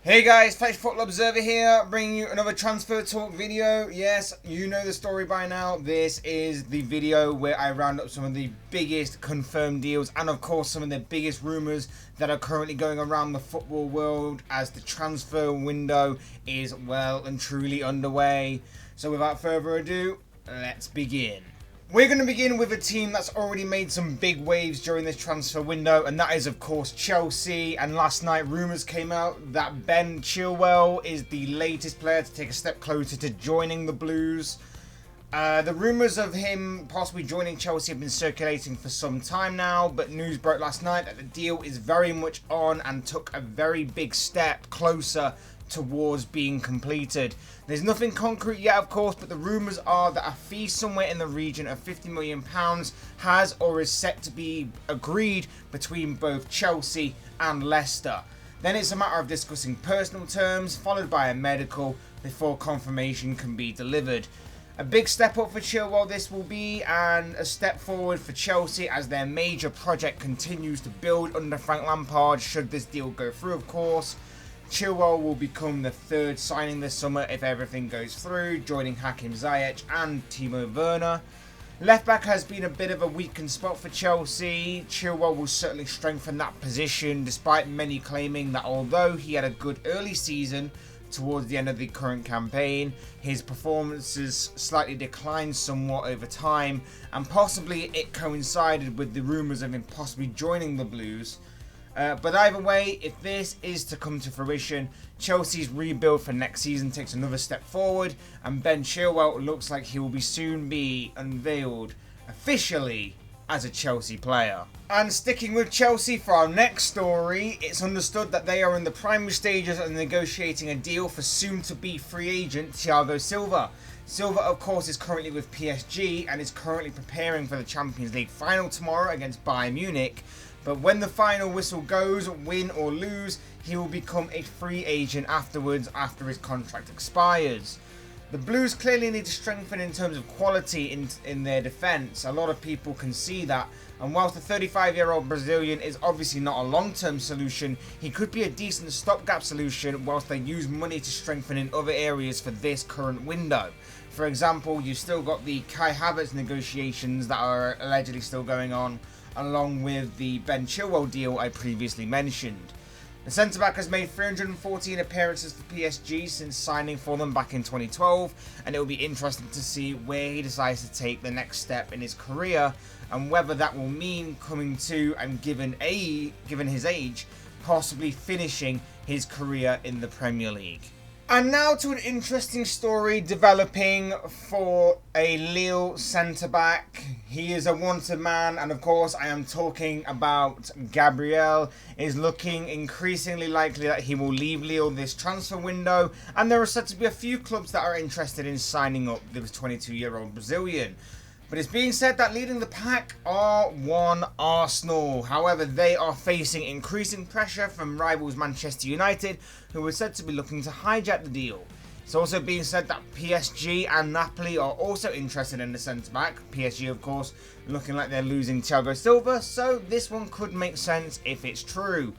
Hey guys, Flash Football Observer here, bringing you another transfer talk video. Yes, you know the story by now. This is the video where I round up some of the biggest confirmed deals and of course some of the biggest rumours that are currently going around the football world as the transfer window is well and truly underway. So without further ado, let's begin. We're going to begin with a team that's already made some big waves during this transfer window, and that is of course Chelsea. And last night rumours came out that Ben Chilwell is the latest player to take a step closer to joining the Blues. The rumours of him possibly joining Chelsea have been circulating for some time now, but news broke last night that the deal is very much on and took a very big step closer towards being completed. There's nothing concrete yet, of course, but the rumours are that a fee somewhere in the region of £50 million has or is set to be agreed between both Chelsea and Leicester. Then it's a matter of discussing personal terms, followed by a medical, before confirmation can be delivered. A big step up for Chilwell this will be, and a step forward for Chelsea as their major project continues to build under Frank Lampard, should this deal go through, of course. Chilwell will become the third signing this summer if everything goes through, joining Hakim Ziyech and Timo Werner. Left back has been a bit of a weakened spot for Chelsea. Chilwell will certainly strengthen that position, despite many claiming that although he had a good early season towards the end of the current campaign, his performances slightly declined somewhat over time, and possibly it coincided with the rumours of him possibly joining the Blues. But either way, if this is to come to fruition, Chelsea's rebuild for next season takes another step forward, and Ben Chilwell looks like he will soon be unveiled officially as a Chelsea player. And sticking with Chelsea for our next story, it's understood that they are in the primary stages of negotiating a deal for soon-to-be free agent Thiago Silva. Silva, of course, is currently with PSG and is currently preparing for the Champions League final tomorrow against Bayern Munich. But when the final whistle goes, win or lose, he will become a free agent afterwards after his contract expires. The Blues clearly need to strengthen in terms of quality in their defence. A lot of people can see that. And whilst the 35-year-old Brazilian is obviously not a long-term solution, he could be a decent stopgap solution whilst they use money to strengthen in other areas for this current window. For example, you've still got the Kai Havertz negotiations that are allegedly still going on, along with the Ben Chilwell deal I previously mentioned. The centre-back has made 314 appearances for PSG since signing for them back in 2012, and it will be interesting to see where he decides to take the next step in his career, and whether that will mean coming to, and given his age, possibly finishing his career in the Premier League. And now to an interesting story developing for a Lille centre-back. He is a wanted man, and of course I am talking about Gabriel. It is looking increasingly likely that he will leave Lille this transfer window, and there are said to be a few clubs that are interested in signing up this 22-year-old Brazilian. But it's being said that leading the pack are one Arsenal. However, they are facing increasing pressure from rivals Manchester United, who are said to be looking to hijack the deal. It's also being said that PSG and Napoli are also interested in the centre-back. PSG, of course, looking like they're losing Thiago Silva, so this one could make sense if it's true.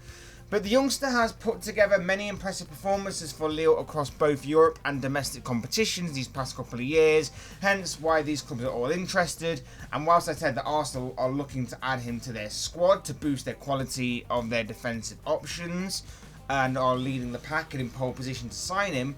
But the youngster has put together many impressive performances for Lille across both Europe and domestic competitions these past couple of years, hence why these clubs are all interested. And whilst I said that Arsenal are looking to add him to their squad to boost their quality of their defensive options and are leading the pack and in pole position to sign him,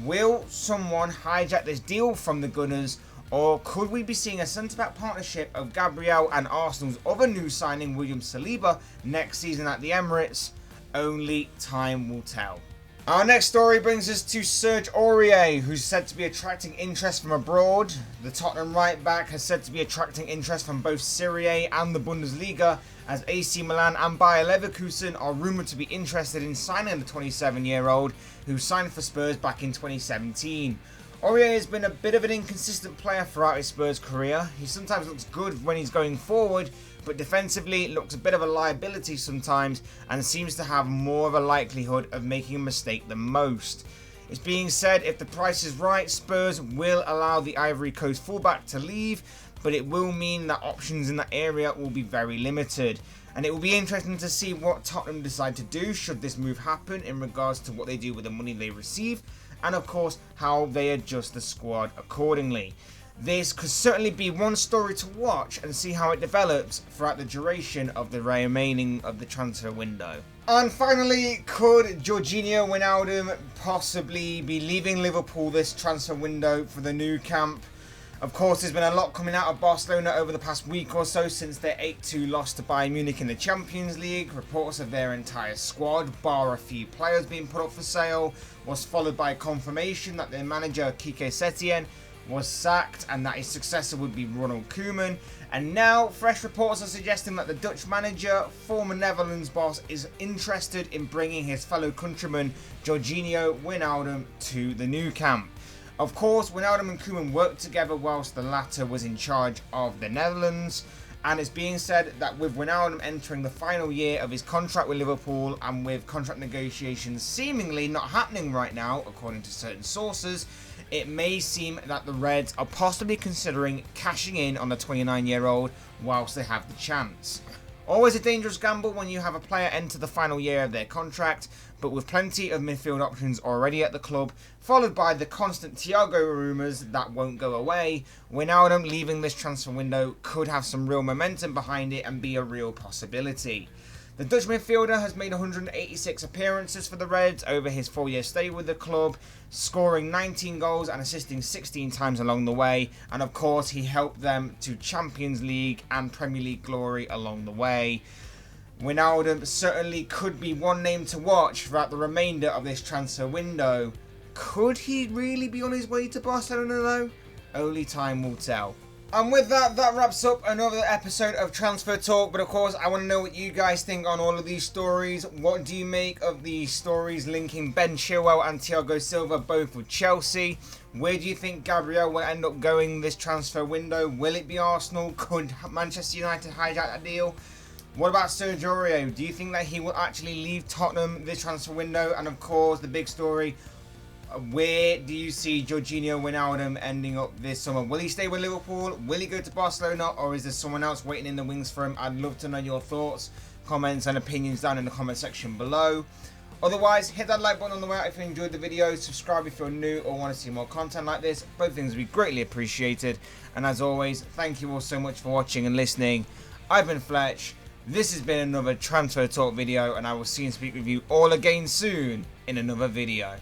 will someone hijack this deal from the Gunners, or could we be seeing a centre-back partnership of Gabriel and Arsenal's other new signing William Saliba next season at the Emirates? Only time will tell. Our next story brings us to Serge Aurier, who's said to be attracting interest from abroad. The Tottenham right back has said to be attracting interest from both Serie A and the Bundesliga, as AC Milan and Bayer Leverkusen are rumoured to be interested in signing the 27-year-old, who signed for Spurs back in 2017. Aurier has been a bit of an inconsistent player throughout his Spurs career. He sometimes looks good when he's going forward, but defensively looks a bit of a liability sometimes and seems to have more of a likelihood of making a mistake than most. It's being said if the price is right, Spurs will allow the Ivory Coast fullback to leave, but it will mean that options in that area will be very limited. And it will be interesting to see what Tottenham decide to do should this move happen in regards to what they do with the money they receive, and of course how they adjust the squad accordingly. This could certainly be one story to watch and see how it develops throughout the duration of the remaining of the transfer window. And finally, could Gini Wijnaldum possibly be leaving Liverpool this transfer window for the new camp? Of course, there's been a lot coming out of Barcelona over the past week or so since their 8-2 loss to Bayern Munich in the Champions League. Reports of their entire squad, bar a few players being put up for sale, was followed by confirmation that their manager Quique Setien was sacked and that his successor would be Ronald Koeman. And now fresh reports are suggesting that the Dutch manager, former Netherlands boss, is interested in bringing his fellow countryman Gini Wijnaldum to the new camp. Of course, Wijnaldum and Koeman worked together whilst the latter was in charge of the Netherlands, and it's being said that with Wijnaldum entering the final year of his contract with Liverpool and with contract negotiations seemingly not happening right now according to certain sources, it may seem that the Reds are possibly considering cashing in on the 29-year-old whilst they have the chance. Always a dangerous gamble when you have a player enter the final year of their contract, but with plenty of midfield options already at the club, followed by the constant Thiago rumours that won't go away, Wijnaldum leaving this transfer window could have some real momentum behind it and be a real possibility. The Dutch midfielder has made 186 appearances for the Reds over his 4-year stay with the club, scoring 19 goals and assisting 16 times along the way, and of course he helped them to Champions League and Premier League glory along the way. Wijnaldum certainly could be one name to watch throughout the remainder of this transfer window. Could he really be on his way to Barcelona though? Only time will tell. And with that, that wraps up another episode of Transfer Talk. But of course, I want to know what you guys think on all of these stories. What do you make of the stories linking Ben Chilwell and Thiago Silva, both with Chelsea? Where do you think Gabriel will end up going this transfer window? Will it be Arsenal? Could Manchester United hijack that deal? What about Serge Aurier? Do you think that he will actually leave Tottenham this transfer window? And of course, the big story, where do you see Gini Wijnaldum ending up this summer? Will he stay with Liverpool? Will he go to Barcelona? Or is there someone else waiting in the wings for him? I'd love to know your thoughts, comments and opinions down in the comment section below. Otherwise, hit that like button on the way out if you enjoyed the video. Subscribe if you're new or want to see more content like this. Both things would be greatly appreciated. And as always, thank you all so much for watching and listening. I've been Fletch. This has been another Transfer Talk video, and I will see and speak with you all again soon in another video.